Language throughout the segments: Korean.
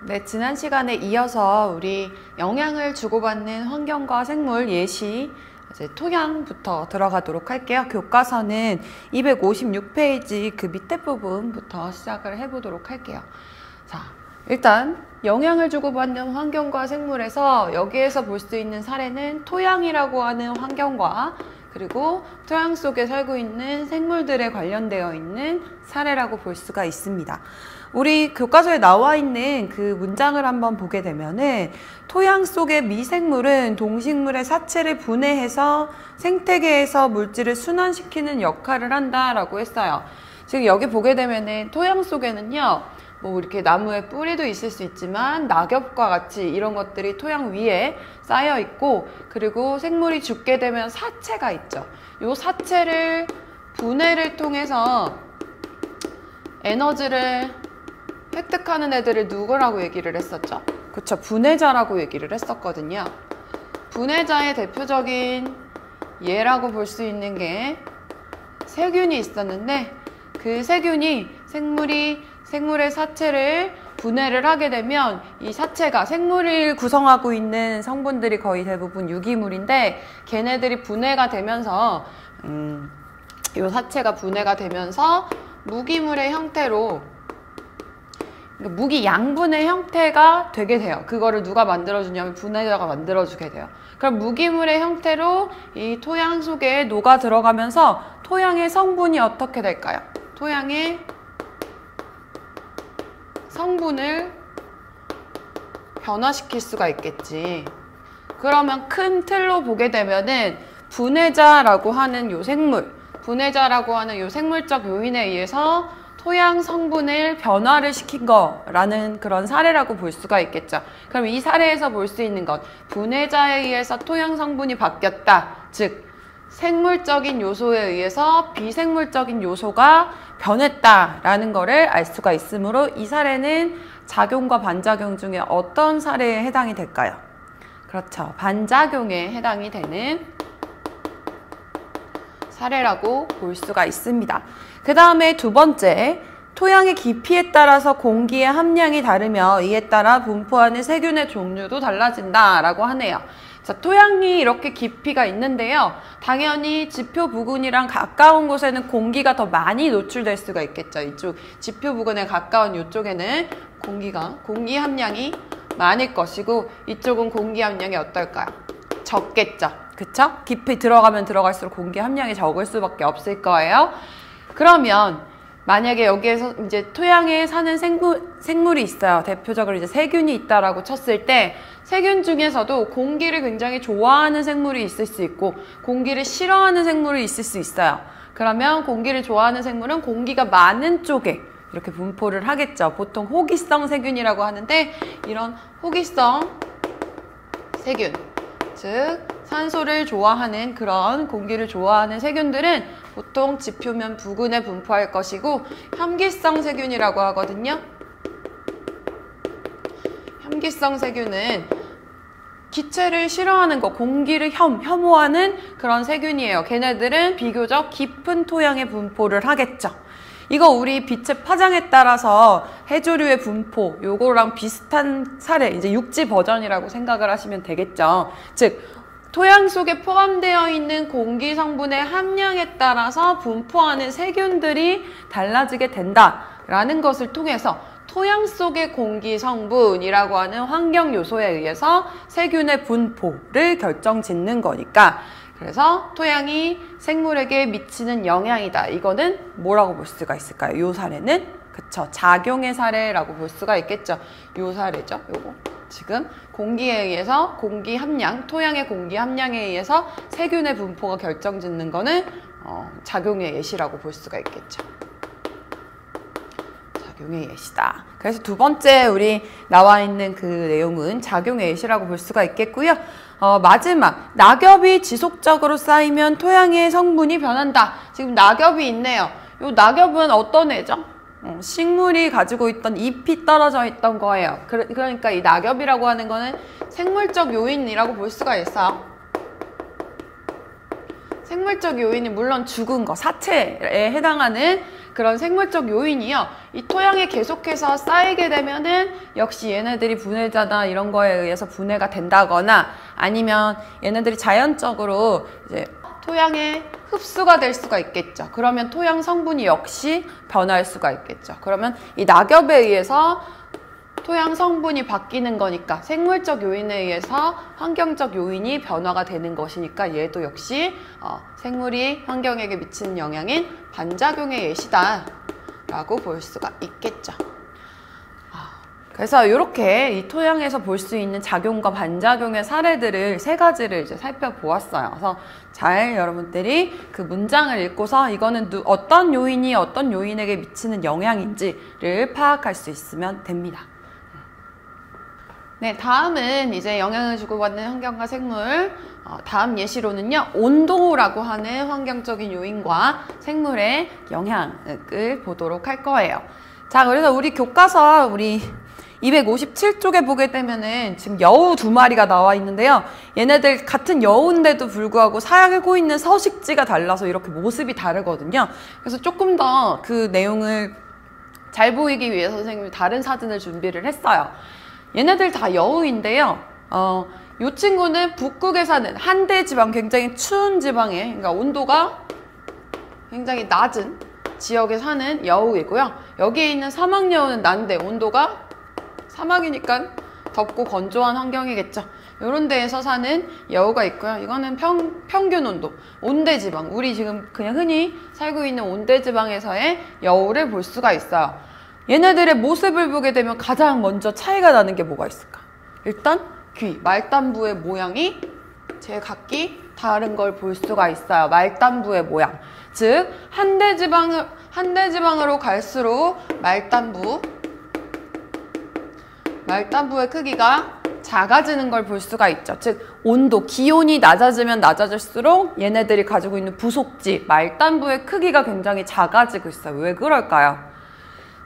네, 지난 시간에 이어서 우리 영향을 주고받는 환경과 생물 예시 이제 토양부터 들어가도록 할게요. 교과서는 256페이지 그 밑에 부분부터 시작을 해보도록 할게요. 자, 일단 영향을 주고받는 환경과 생물에서 여기에서 볼 수 있는 사례는 토양이라고 하는 환경과 그리고 토양 속에 살고 있는 생물들에 관련되어 있는 사례라고 볼 수가 있습니다. 우리 교과서에 나와 있는 그 문장을 한번 보게 되면은 토양 속의 미생물은 동식물의 사체를 분해해서 생태계에서 물질을 순환시키는 역할을 한다라고 했어요. 지금 여기 보게 되면은 토양 속에는요, 뭐 이렇게 나무의 뿌리도 있을 수 있지만 낙엽과 같이 이런 것들이 토양 위에 쌓여 있고, 그리고 생물이 죽게 되면 사체가 있죠. 이 사체를 분해를 통해서 에너지를 획득하는 애들을 누구라고 얘기를 했었죠? 그쵸, 분해자라고 얘기를 했었거든요. 분해자의 대표적인 예라고 볼 수 있는 게 세균이 있었는데, 그 세균이 생물의 사체를 분해를 하게 되면 이 사체가 생물을 구성하고 있는 성분들이 거의 대부분 유기물인데, 걔네들이 분해가 되면서 이 사체가 분해가 되면서 무기물의 형태로, 무기 양분의 형태가 되게 돼요. 그거를 누가 만들어주냐면 분해자가 만들어주게 돼요. 그럼 무기물의 형태로 이 토양 속에 녹아 들어가면서 토양의 성분이 어떻게 될까요? 토양의 성분을 변화시킬 수가 있겠지. 그러면 큰 틀로 보게 되면은 분해자라고 하는 요 분해자라고 하는 요 생물적 요인에 의해서 토양 성분을 변화를 시킨 거라는 그런 사례라고 볼 수가 있겠죠. 그럼 이 사례에서 볼 수 있는 것, 분해자에 의해서 토양 성분이 바뀌었다. 즉, 생물적인 요소에 의해서 비생물적인 요소가 변했다라는 거를 알 수가 있으므로 이 사례는 작용과 반작용 중에 어떤 사례에 해당이 될까요? 그렇죠. 반작용에 해당이 되는 사례라고 볼 수가 있습니다. 그 다음에 두 번째, 토양의 깊이에 따라서 공기의 함량이 다르며 이에 따라 분포하는 세균의 종류도 달라진다라고 하네요. 자, 토양이 이렇게 깊이가 있는데요. 당연히 지표 부근이랑 가까운 곳에는 공기가 더 많이 노출될 수가 있겠죠. 이쪽 지표 부근에 가까운 이쪽에는 공기 함량이 많을 것이고, 이쪽은 공기 함량이 어떨까요? 적겠죠. 그쵸? 깊이 들어가면 들어갈수록 공기 함량이 적을 수밖에 없을 거예요. 그러면 만약에 여기에서 이제 토양에 사는 생물이 있어요. 대표적으로 이제 세균이 있다라고 쳤을 때, 세균 중에서도 공기를 굉장히 좋아하는 생물이 있을 수 있고 공기를 싫어하는 생물이 있을 수 있어요. 그러면 공기를 좋아하는 생물은 공기가 많은 쪽에 이렇게 분포를 하겠죠. 보통 호기성 세균이라고 하는데, 이런 호기성 세균, 즉 산소를 좋아하는 그런 공기를 좋아하는 세균들은 보통 지표면 부근에 분포할 것이고, 혐기성 세균이라고 하거든요. 혐기성 세균은 기체를 싫어하는 거, 공기를 혐오하는 그런 세균이에요. 걔네들은 비교적 깊은 토양에 분포를 하겠죠. 이거 우리 빛의 파장에 따라서 해조류의 분포, 요거랑 비슷한 사례, 이제 육지 버전이라고 생각을 하시면 되겠죠. 즉, 토양 속에 포함되어 있는 공기 성분의 함량에 따라서 분포하는 세균들이 달라지게 된다라는 것을 통해서 토양 속의 공기 성분이라고 하는 환경 요소에 의해서 세균의 분포를 결정짓는 거니까, 그래서 토양이 생물에게 미치는 영향이다. 이거는 뭐라고 볼 수가 있을까요? 요 사례는? 그쵸. 작용의 사례라고 볼 수가 있겠죠. 요 사례죠. 요거. 지금 공기에 의해서 공기 함량, 토양의 공기 함량에 의해서 세균의 분포가 결정짓는 거는 작용의 예시라고 볼 수가 있겠죠. 작용의 예시다. 그래서 두 번째 우리 나와 있는 그 내용은 작용의 예시라고 볼 수가 있겠고요. 마지막, 낙엽이 지속적으로 쌓이면 토양의 성분이 변한다. 지금 낙엽이 있네요. 이 낙엽은 어떤 애죠? 식물이 가지고 있던 잎이 떨어져 있던 거예요. 그러니까 이 낙엽이라고 하는 거는 생물적 요인이라고 볼 수가 있어요. 생물적 요인이 물론 죽은 거, 사체에 해당하는 그런 생물적 요인이요. 이 토양에 계속해서 쌓이게 되면은 역시 얘네들이 분해자나 이런 거에 의해서 분해가 된다거나 아니면 얘네들이 자연적으로 이제 토양에 흡수가 될 수가 있겠죠. 그러면 토양 성분이 역시 변할 수가 있겠죠. 그러면 이 낙엽에 의해서 토양 성분이 바뀌는 거니까 생물적 요인에 의해서 환경적 요인이 변화가 되는 것이니까 얘도 역시 생물이 환경에게 미치는 영향인 반작용의 예시다 라고 볼 수가 있겠죠. 그래서 이렇게 이 토양에서 볼 수 있는 작용과 반작용의 사례들을 세 가지를 이제 살펴보았어요. 그래서 잘 여러분들이 그 문장을 읽고서 이거는 어떤 요인이 어떤 요인에게 미치는 영향인지를 파악할 수 있으면 됩니다. 네, 다음은 이제 영향을 주고받는 환경과 생물. 다음 예시로는요, 온도라고 하는 환경적인 요인과 생물의 영향을 보도록 할 거예요. 자, 그래서 우리 교과서 우리 257쪽에 보게 되면은 지금 여우 2마리가 나와 있는데요. 얘네들 같은 여우인데도 불구하고 살고 있는 서식지가 달라서 이렇게 모습이 다르거든요. 그래서 조금 더 그 내용을 잘 보이기 위해서 선생님이 다른 사진을 준비를 했어요. 얘네들 다 여우인데요. 이 친구는 북극에 사는 한대 지방, 굉장히 추운 지방에, 그러니까 온도가 굉장히 낮은 지역에 사는 여우이고요. 여기에 있는 사막 여우는 난데 온도가 사막이니까 덥고 건조한 환경이겠죠. 이런 데에서 사는 여우가 있고요. 이거는 평균 온도, 온대지방. 우리 지금 그냥 흔히 살고 있는 온대지방에서의 여우를 볼 수가 있어요. 얘네들의 모습을 보게 되면 가장 먼저 차이가 나는 게 뭐가 있을까? 일단 귀, 말단부의 모양이 제각기 다른 걸 볼 수가 있어요. 말단부의 모양. 즉, 한대지방으로 갈수록 말단부의 크기가 작아지는 걸 볼 수가 있죠. 즉 온도, 기온이 낮아지면 낮아질수록 얘네들이 가지고 있는 부속지, 말단부의 크기가 굉장히 작아지고 있어요. 왜 그럴까요?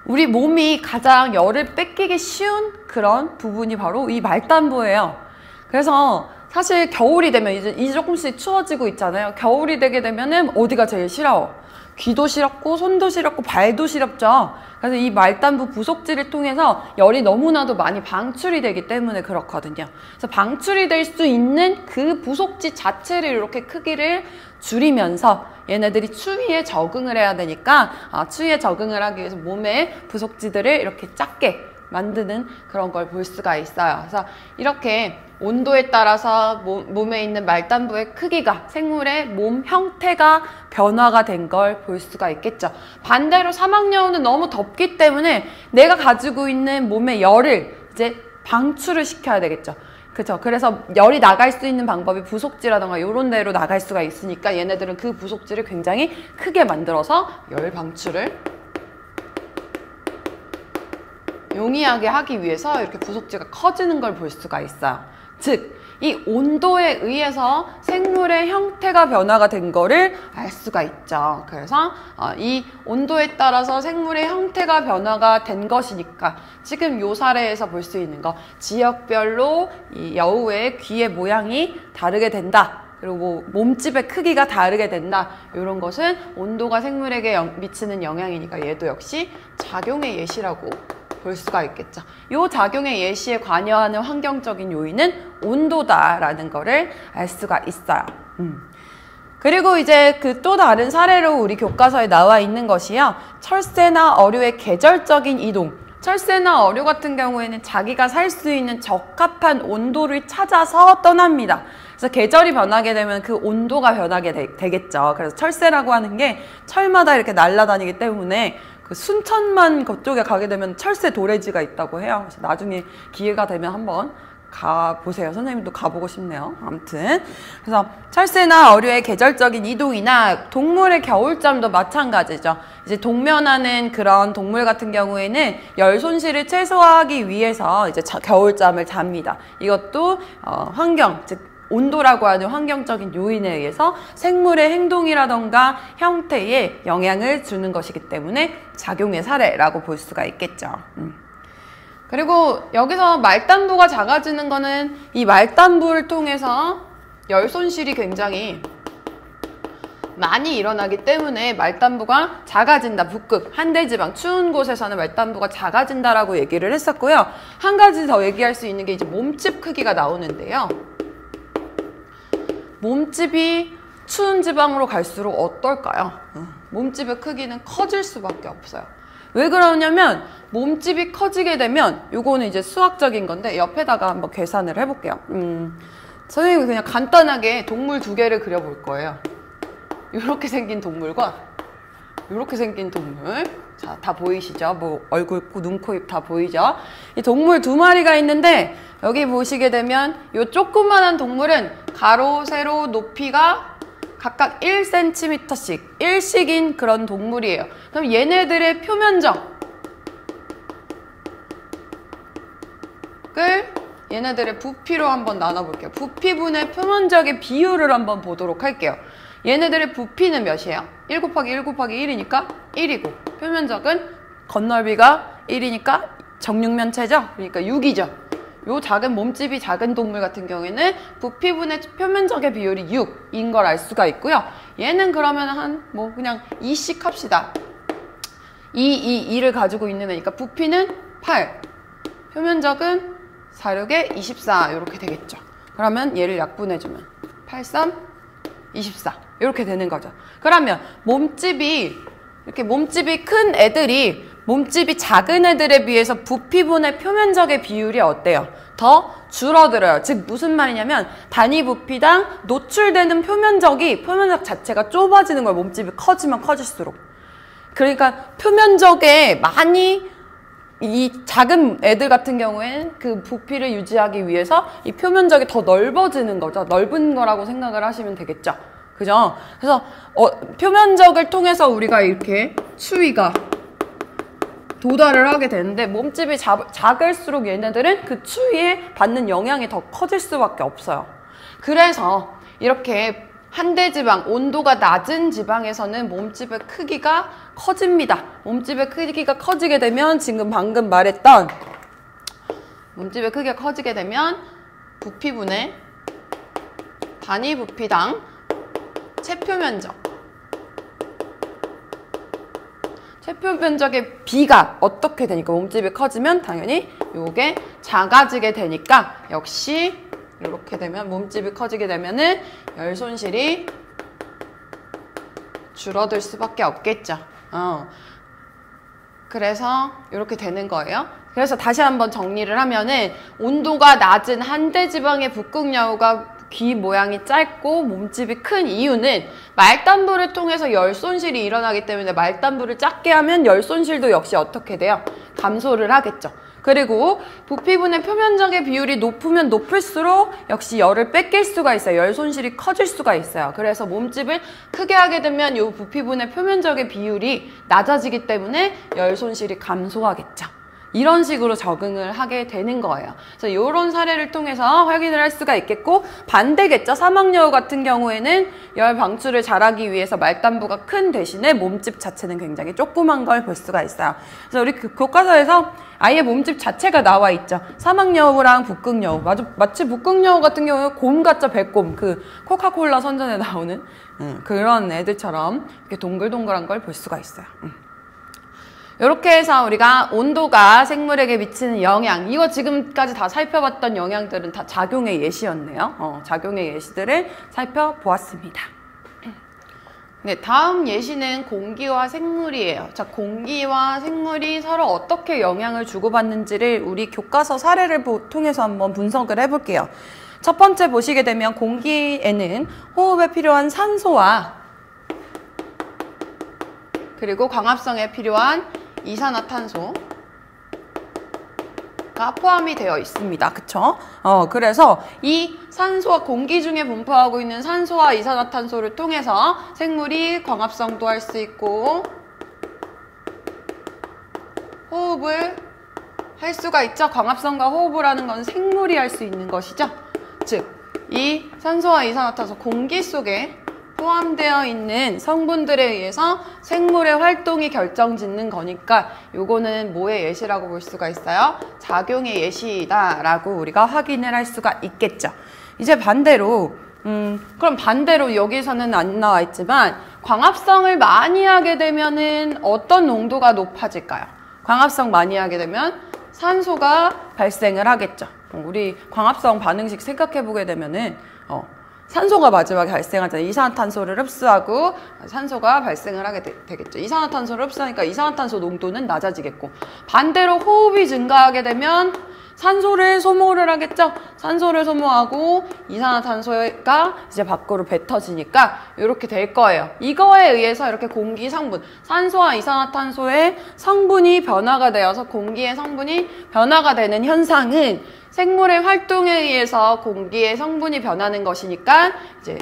우리 몸이 가장 열을 뺏기기 쉬운 그런 부분이 바로 이 말단부예요. 그래서 사실 겨울이 되면 이제 조금씩 추워지고 있잖아요. 겨울이 되게 되면은 어디가 제일 시려워? 귀도 시렵고 손도 시렵고 발도 시렵죠. 그래서 이 말단부 부속지를 통해서 열이 너무나도 많이 방출이 되기 때문에 그렇거든요. 그래서 방출이 될 수 있는 그 부속지 자체를 이렇게 크기를 줄이면서 얘네들이 추위에 적응을 해야 되니까 추위에 적응을 하기 위해서 몸의 부속지들을 이렇게 작게 만드는 그런 걸 볼 수가 있어요. 그래서 이렇게 온도에 따라서 몸에 있는 말단부의 크기가, 생물의 몸 형태가 변화가 된 걸 볼 수가 있겠죠. 반대로 사막여우는 너무 덥기 때문에 내가 가지고 있는 몸의 열을 이제 방출을 시켜야 되겠죠. 그렇죠. 그래서 열이 나갈 수 있는 방법이 부속지라던가 이런 데로 나갈 수가 있으니까 얘네들은 그 부속지를 굉장히 크게 만들어서 열 방출을 용이하게 하기 위해서 이렇게 부속지가 커지는 걸 볼 수가 있어요. 즉, 이 온도에 의해서 생물의 형태가 변화가 된 거를 알 수가 있죠. 그래서 이 온도에 따라서 생물의 형태가 변화가 된 것이니까 지금 요 사례에서 볼 수 있는 거, 지역별로 이 여우의 귀의 모양이 다르게 된다. 그리고 몸집의 크기가 다르게 된다. 이런 것은 온도가 생물에게 미치는 영향이니까 얘도 역시 작용의 예시라고 볼 수가 있겠죠. 이 작용의 예시에 관여하는 환경적인 요인은 온도다라는 거를 알 수가 있어요. 그리고 이제 그 또 다른 사례로 우리 교과서에 나와 있는 것이요. 철새나 어류의 계절적인 이동. 철새나 어류 같은 경우에는 자기가 살 수 있는 적합한 온도를 찾아서 떠납니다. 그래서 계절이 변하게 되면 그 온도가 변하게 되겠죠. 그래서 철새라고 하는 게 철마다 이렇게 날아다니기 때문에 그 순천만 그쪽에 가게 되면 철새 도래지가 있다고 해요. 그래서 나중에 기회가 되면 한번 가보세요. 선생님도 가보고 싶네요. 아무튼 그래서 철새나 어류의 계절적인 이동이나 동물의 겨울잠도 마찬가지죠. 이제 동면하는 그런 동물 같은 경우에는 열 손실을 최소화하기 위해서 이제 겨울잠을 잡니다. 이것도 환경, 즉 온도라고 하는 환경적인 요인에 의해서 생물의 행동이라던가 형태에 영향을 주는 것이기 때문에 작용의 사례라고 볼 수가 있겠죠. 그리고 여기서 말단부가 작아지는 거는 이 말단부를 통해서 열 손실이 굉장히 많이 일어나기 때문에 말단부가 작아진다. 북극, 한대지방, 추운 곳에서는 말단부가 작아진다라고 얘기를 했었고요. 한 가지 더 얘기할 수 있는 게 이제 몸집 크기가 나오는데요. 몸집이 추운 지방으로 갈수록 어떨까요? 몸집의 크기는 커질 수밖에 없어요. 왜 그러냐면 몸집이 커지게 되면 요거는 이제 수학적인 건데 옆에다가 한번 계산을 해볼게요. 선생님이 그냥 간단하게 동물 두 개를 그려볼 거예요. 이렇게 생긴 동물과 이렇게 생긴 동물. 자, 다 보이시죠? 뭐 얼굴, 눈, 코, 입 다 보이죠? 이 동물 두 마리가 있는데 여기 보시게 되면 이 조그만한 동물은 가로, 세로, 높이가 각각 1cm씩, 일식인 그런 동물이에요. 그럼 얘네들의 표면적을 얘네들의 부피로 한번 나눠볼게요. 부피분의 표면적의 비율을 한번 보도록 할게요. 얘네들의 부피는 몇이에요? 1 곱하기 1 곱하기 1이니까 1이고 표면적은 건널비가 1이니까 정육면체죠? 그러니까 6이죠. 요 작은 몸집이 작은 동물 같은 경우에는 부피분의 표면적의 비율이 6인 걸 알 수가 있고요. 얘는 그러면 한 뭐 그냥 2씩 합시다. 2를 가지고 있는 애니까 부피는 8, 표면적은 4, 6에 24 이렇게 되겠죠. 그러면 얘를 약분해주면 8, 3, 24 이렇게 되는 거죠. 그러면 몸집이 큰 애들이 몸집이 작은 애들에 비해서 부피분의 표면적의 비율이 어때요? 더 줄어들어요. 즉 무슨 말이냐면 단위 부피당 노출되는 표면적 자체가 좁아지는 거예요. 몸집이 커지면 커질수록. 그러니까 표면적에 많이 이 작은 애들 같은 경우에는 그 부피를 유지하기 위해서 이 표면적이 더 넓어지는 거죠. 넓은 거라고 생각을 하시면 되겠죠. 그죠? 그래서 표면적을 통해서 우리가 이렇게 추위가 도달을 하게 되는데 몸집이 작을수록 얘네들은 그 추위에 받는 영향이 더 커질 수밖에 없어요. 그래서 이렇게 한대지방, 온도가 낮은 지방에서는 몸집의 크기가 커집니다. 몸집의 크기가 커지게 되면 지금 방금 말했던 몸집의 크기가 커지게 되면 부피분의 단위 부피당 체표면적의 비가 어떻게 되니까 몸집이 커지면 당연히 요게 작아지게 되니까 역시 이렇게 되면 몸집이 커지게 되면은 열 손실이 줄어들 수밖에 없겠죠. 그래서 이렇게 되는 거예요. 그래서 다시 한번 정리를 하면은 온도가 낮은 한대지방의 북극여우가 귀 모양이 짧고 몸집이 큰 이유는 말단부를 통해서 열 손실이 일어나기 때문에 말단부를 작게 하면 열 손실도 역시 어떻게 돼요? 감소를 하겠죠. 그리고 부피분의 표면적의 비율이 높으면 높을수록 역시 열을 뺏길 수가 있어요. 열 손실이 커질 수가 있어요. 그래서 몸집을 크게 하게 되면 이 부피분의 표면적의 비율이 낮아지기 때문에 열 손실이 감소하겠죠. 이런 식으로 적응을 하게 되는 거예요. 그래서 이런 사례를 통해서 확인을 할 수가 있겠고 반대겠죠. 사막여우 같은 경우에는 열 방출을 잘하기 위해서 말단부가 큰 대신에 몸집 자체는 굉장히 조그만 걸 볼 수가 있어요. 그래서 우리 교과서에서 아예 몸집 자체가 나와 있죠. 사막여우랑 북극여우. 마치 북극여우 같은 경우는 곰 같죠. 백곰. 그 코카콜라 선전에 나오는 그런 애들처럼 이렇게 동글동글한 걸 볼 수가 있어요. 이렇게 해서 우리가 온도가 생물에게 미치는 영향, 이거 지금까지 다 살펴봤던 영향들은 다 작용의 예시였네요. 작용의 예시들을 살펴보았습니다. 네, 다음 예시는 공기와 생물이에요. 자, 공기와 생물이 서로 어떻게 영향을 주고받는지를 우리 교과서 사례를 통해서 한번 분석을 해볼게요. 첫 번째 보시게 되면 공기에는 호흡에 필요한 산소와 그리고 광합성에 필요한 이산화탄소가 포함이 되어 있습니다. 그쵸? 그래서 이 산소와 공기 중에 분포하고 있는 산소와 이산화탄소를 통해서 생물이 광합성도 할 수 있고 호흡을 할 수가 있죠. 광합성과 호흡을 하는 건 생물이 할 수 있는 것이죠. 즉, 이 산소와 이산화탄소 공기 속에 포함되어 있는 성분들에 의해서 생물의 활동이 결정짓는 거니까 요거는 뭐의 예시라고 볼 수가 있어요? 작용의 예시다라고 우리가 확인을 할 수가 있겠죠. 이제 반대로 그럼 반대로 여기서는 안 나와 있지만 광합성을 많이 하게 되면은 어떤 농도가 높아질까요? 광합성 많이 하게 되면 산소가 발생을 하겠죠. 우리 광합성 반응식 생각해 보게 되면은 산소가 마지막에 발생하잖아요. 이산화탄소를 흡수하고 산소가 발생을 하게 되겠죠. 이산화탄소를 흡수하니까 이산화탄소 농도는 낮아지겠고, 반대로 호흡이 증가하게 되면 산소를 소모를 하겠죠. 산소를 소모하고 이산화탄소가 이제 밖으로 뱉어지니까 이렇게 될 거예요. 이거에 의해서 이렇게 공기 성분, 산소와 이산화탄소의 성분이 변화가 되어서 공기의 성분이 변화가 되는 현상은 생물의 활동에 의해서 공기의 성분이 변하는 것이니까 이제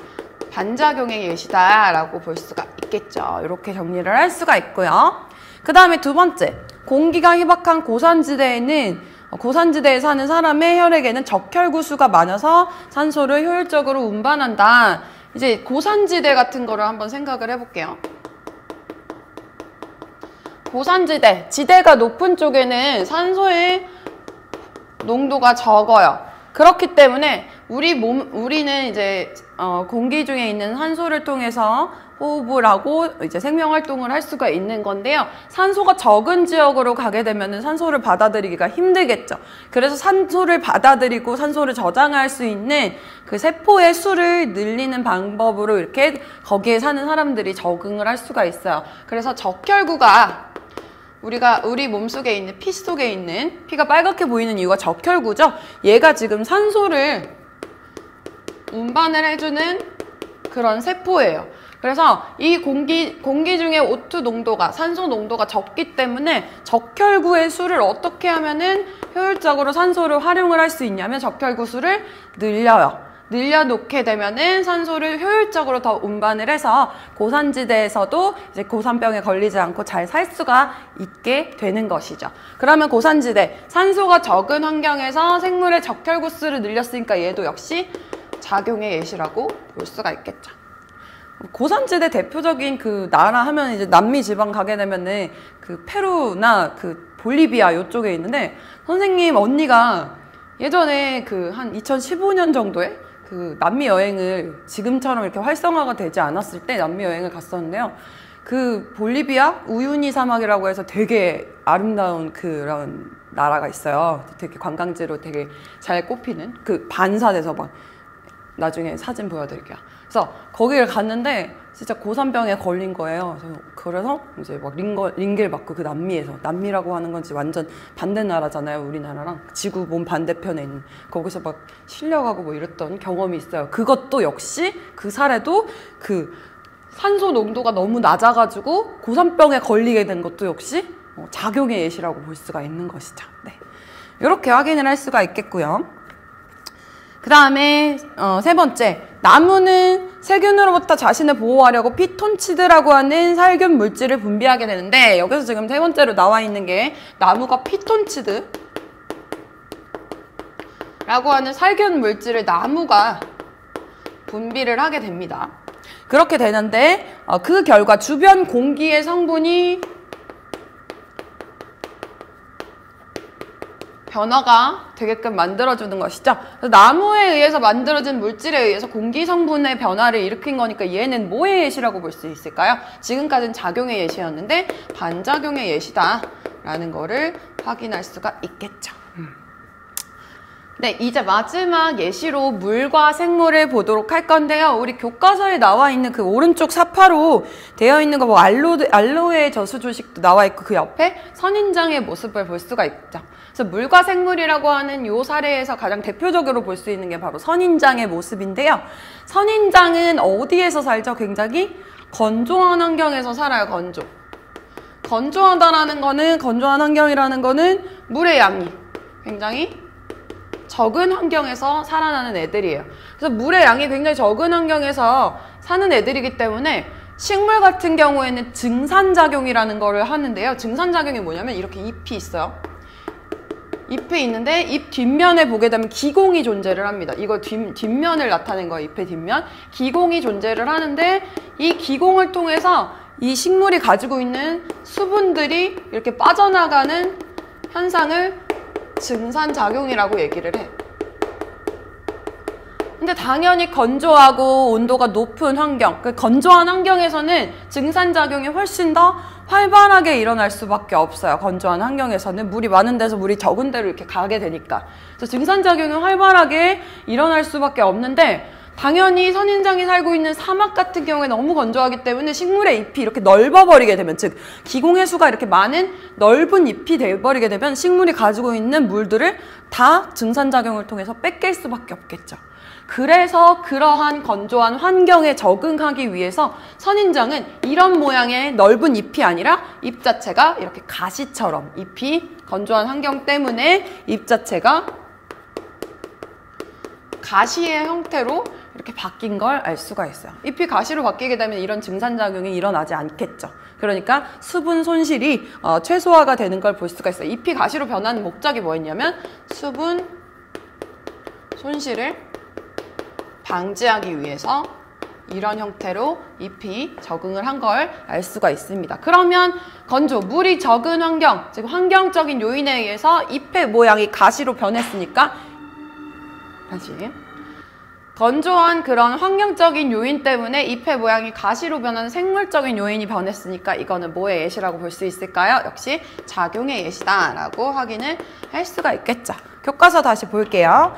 반작용의 예시다라고 볼 수가 있겠죠. 이렇게 정리를 할 수가 있고요. 그 다음에 두 번째, 공기가 희박한 고산지대에는 고산지대에 사는 사람의 혈액에는 적혈구수가 많아서 산소를 효율적으로 운반한다. 이제 고산지대 같은 거를 한번 생각을 해볼게요. 고산지대, 지대가 높은 쪽에는 산소의 농도가 적어요. 그렇기 때문에 우리는 이제 공기 중에 있는 산소를 통해서 호흡을 하고 이제 생명활동을 할 수가 있는 건데요. 산소가 적은 지역으로 가게 되면 산소를 받아들이기가 힘들겠죠. 그래서 산소를 받아들이고 산소를 저장할 수 있는 그 세포의 수를 늘리는 방법으로 이렇게 거기에 사는 사람들이 적응을 할 수가 있어요. 그래서 적혈구가 우리 몸속에 있는 피 속에 있는, 피가 빨갛게 보이는 이유가 적혈구죠. 얘가 지금 산소를 운반을 해주는 그런 세포예요. 그래서 이 공기 중에 O2 농도가, 산소 농도가 적기 때문에 적혈구의 수를 어떻게 하면은 효율적으로 산소를 활용을 할 수 있냐면 적혈구 수를 늘려요. 늘려놓게 되면은 산소를 효율적으로 더 운반을 해서 고산지대에서도 이제 고산병에 걸리지 않고 잘 살 수가 있게 되는 것이죠. 그러면 고산지대, 산소가 적은 환경에서 생물의 적혈구 수를 늘렸으니까 얘도 역시 작용의 예시라고 볼 수가 있겠죠. 고산지대 대표적인 그 나라 하면 이제 남미 지방 가게 되면은 그 페루나 그 볼리비아 요쪽에 있는데, 선생님 언니가 예전에 그 한 2015년 정도에 그 남미 여행을 지금처럼 이렇게 활성화가 되지 않았을 때 남미 여행을 갔었는데요. 그 볼리비아 우유니 사막이라고 해서 되게 아름다운 그런 나라가 있어요. 되게 관광지로 되게 잘 꼽히는, 그 반사돼서 막 나중에 사진 보여드릴게요. 그래서 거기를 갔는데 진짜 고산병에 걸린 거예요. 그래서 이제 막 링겔 맞고, 그 남미라고 하는 건지 완전 반대 나라잖아요. 우리나라랑 지구 몸 반대편에 있는, 거기서 막 실려가고 뭐 이랬던 경험이 있어요. 그것도 역시 그 사례도 그 산소 농도가 너무 낮아가지고 고산병에 걸리게 된 것도 역시 작용의 예시라고 볼 수가 있는 것이죠. 네, 이렇게 확인을 할 수가 있겠고요. 그 다음에 세 번째, 나무는 세균으로부터 자신을 보호하려고 피톤치드라고 하는 살균 물질을 분비하게 되는데, 여기서 지금 세 번째로 나와 있는 게 나무가 피톤치드라고 하는 살균 물질을 나무가 분비를 하게 됩니다. 그렇게 되는데 그 결과 주변 공기의 성분이 변화가 되게끔 만들어주는 것이죠. 그래서 나무에 의해서 만들어진 물질에 의해서 공기 성분의 변화를 일으킨 거니까 얘는 뭐의 예시라고 볼 수 있을까요? 지금까지는 작용의 예시였는데 반작용의 예시다라는 거를 확인할 수가 있겠죠. 네, 이제 마지막 예시로 물과 생물을 보도록 할 건데요. 우리 교과서에 나와 있는 그 오른쪽 사파로 되어 있는 거 뭐 알로에 저수 조식도 나와 있고, 그 옆에 선인장의 모습을 볼 수가 있죠. 그래서 물과 생물이라고 하는 요 사례에서 가장 대표적으로 볼 수 있는 게 바로 선인장의 모습인데요. 선인장은 어디에서 살죠? 굉장히 건조한 환경에서 살아요. 건조한 환경이라는 거는 물의 양이 굉장히 적은 환경에서 살아나는 애들이에요. 그래서 물의 양이 굉장히 적은 환경에서 사는 애들이기 때문에 식물 같은 경우에는 증산작용이라는 거를 하는데요. 증산작용이 뭐냐면 이렇게 잎이 있어요. 잎이 있는데 잎 뒷면에 보게 되면 기공이 존재를 합니다. 이거 뒷면을 나타낸 거예요. 잎의 뒷면. 기공이 존재를 하는데 이 기공을 통해서 이 식물이 가지고 있는 수분들이 이렇게 빠져나가는 현상을 증산작용이라고 얘기를 해. 근데 당연히 건조하고 온도가 높은 환경, 그 건조한 환경에서는 증산작용이 훨씬 더 활발하게 일어날 수밖에 없어요. 건조한 환경에서는 물이 많은 데서 물이 적은 데로 이렇게 가게 되니까. 그래서 증산작용이 활발하게 일어날 수밖에 없는데, 당연히 선인장이 살고 있는 사막 같은 경우에 너무 건조하기 때문에 식물의 잎이 이렇게 넓어버리게 되면, 즉 기공해수가 이렇게 많은 넓은 잎이 돼버리게 되면 식물이 가지고 있는 물들을 다 증산작용을 통해서 뺏길 수밖에 없겠죠. 그래서 그러한 건조한 환경에 적응하기 위해서 선인장은 이런 모양의 넓은 잎이 아니라 잎 자체가 이렇게 가시처럼, 잎이 건조한 환경 때문에 잎 자체가 가시의 형태로 이렇게 바뀐 걸 알 수가 있어요. 잎이 가시로 바뀌게 되면 이런 증산작용이 일어나지 않겠죠. 그러니까 수분 손실이 최소화가 되는 걸 볼 수가 있어요. 잎이 가시로 변하는 목적이 뭐였냐면 수분 손실을 방지하기 위해서 이런 형태로 잎이 적응을 한 걸 알 수가 있습니다. 그러면 건조, 물이 적은 환경, 즉 환경적인 요인에 의해서 잎의 모양이 가시로 변했으니까, 다시 건조한 그런 환경적인 요인 때문에 잎의 모양이 가시로 변하는 생물적인 요인이 변했으니까 이거는 뭐의 예시라고 볼 수 있을까요? 역시 작용의 예시다라고 확인을 할 수가 있겠죠. 교과서 다시 볼게요.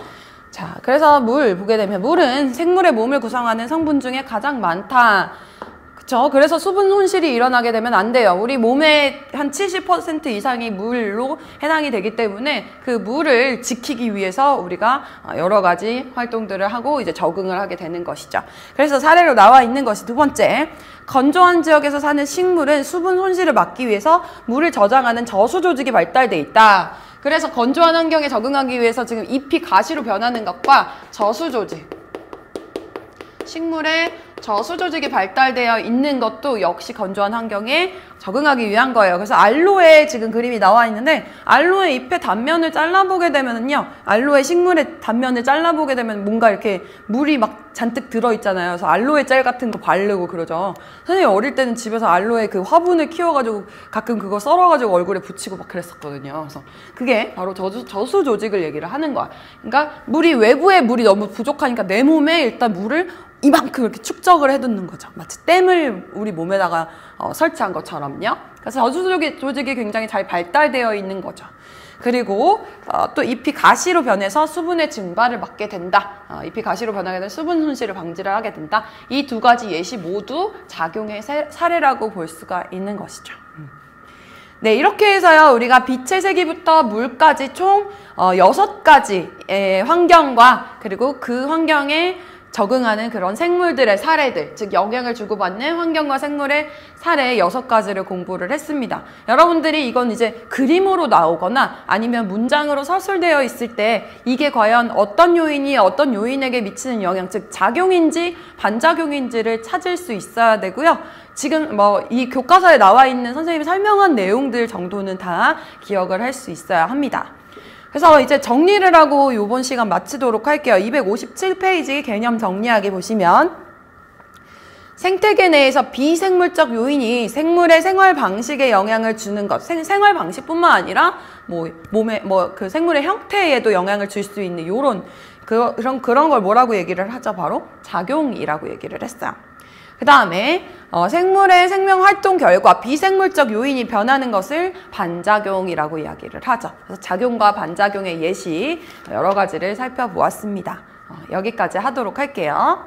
자, 그래서 물 보게 되면 물은 생물의 몸을 구성하는 성분 중에 가장 많다. 그쵸? 그래서 수분 손실이 일어나게 되면 안 돼요. 우리 몸의 한 70% 이상이 물로 해당이 되기 때문에 그 물을 지키기 위해서 우리가 여러 가지 활동들을 하고 이제 적응을 하게 되는 것이죠. 그래서 사례로 나와 있는 것이 두 번째, 건조한 지역에서 사는 식물은 수분 손실을 막기 위해서 물을 저장하는 저수 조직이 발달돼 있다. 그래서 건조한 환경에 적응하기 위해서 지금 잎이 가시로 변하는 것과 저수 조직, 식물의 저수 조직이 발달되어 있는 것도 역시 건조한 환경에 적응하기 위한 거예요. 그래서 알로에 지금 그림이 나와 있는데, 알로에 잎의 단면을 잘라보게 되면은요, 알로에 식물의 단면을 잘라보게 되면 뭔가 이렇게 물이 막 잔뜩 들어있잖아요. 그래서 알로에 젤 같은 거 바르고 그러죠. 선생님 어릴 때는 집에서 알로에 그 화분을 키워가지고 가끔 그거 썰어가지고 얼굴에 붙이고 막 그랬었거든요. 그래서 그게 바로 저수 조직을 얘기를 하는 거야. 그러니까 물이, 외부에 물이 너무 부족하니까 내 몸에 일단 물을 이만큼 이렇게 축적을 해두는 거죠. 마치 댐을 우리 몸에다가 설치한 것처럼요. 그래서 저수 조직이 굉장히 잘 발달되어 있는 거죠. 그리고 또 잎이 가시로 변해서 수분의 증발을 막게 된다. 잎이 가시로 변하게 되면 수분 손실을 방지를 하게 된다. 이 두 가지 예시 모두 작용의 사례라고 볼 수가 있는 것이죠. 네, 이렇게 해서요, 우리가 빛의 세기부터 물까지 총 6가지의 환경과 그리고 그 환경에 적응하는 그런 생물들의 사례들, 즉 영향을 주고받는 환경과 생물의 사례 6가지를 공부를 했습니다. 여러분들이 이건 이제 그림으로 나오거나 아니면 문장으로 서술되어 있을 때 이게 과연 어떤 요인이 어떤 요인에게 미치는 영향, 즉 작용인지 반작용인지를 찾을 수 있어야 되고요. 지금 뭐 이 교과서에 나와 있는 선생님이 설명한 내용들 정도는 다 기억을 할 수 있어야 합니다. 그래서 이제 정리를 하고 이번 시간 마치도록 할게요. 257페이지 개념 정리하기 보시면, 생태계 내에서 비생물적 요인이 생물의 생활 방식에 영향을 주는 것, 생활 방식뿐만 아니라 뭐 몸에 그 생물의 형태에도 영향을 줄 수 있는 그런 걸 뭐라고 얘기를 하죠? 바로 작용이라고 얘기를 했어요. 그 다음에 생물의 생명활동 결과 비생물적 요인이 변하는 것을 반작용이라고 이야기를 하죠. 그래서 작용과 반작용의 예시 여러 가지를 살펴보았습니다. 여기까지 하도록 할게요.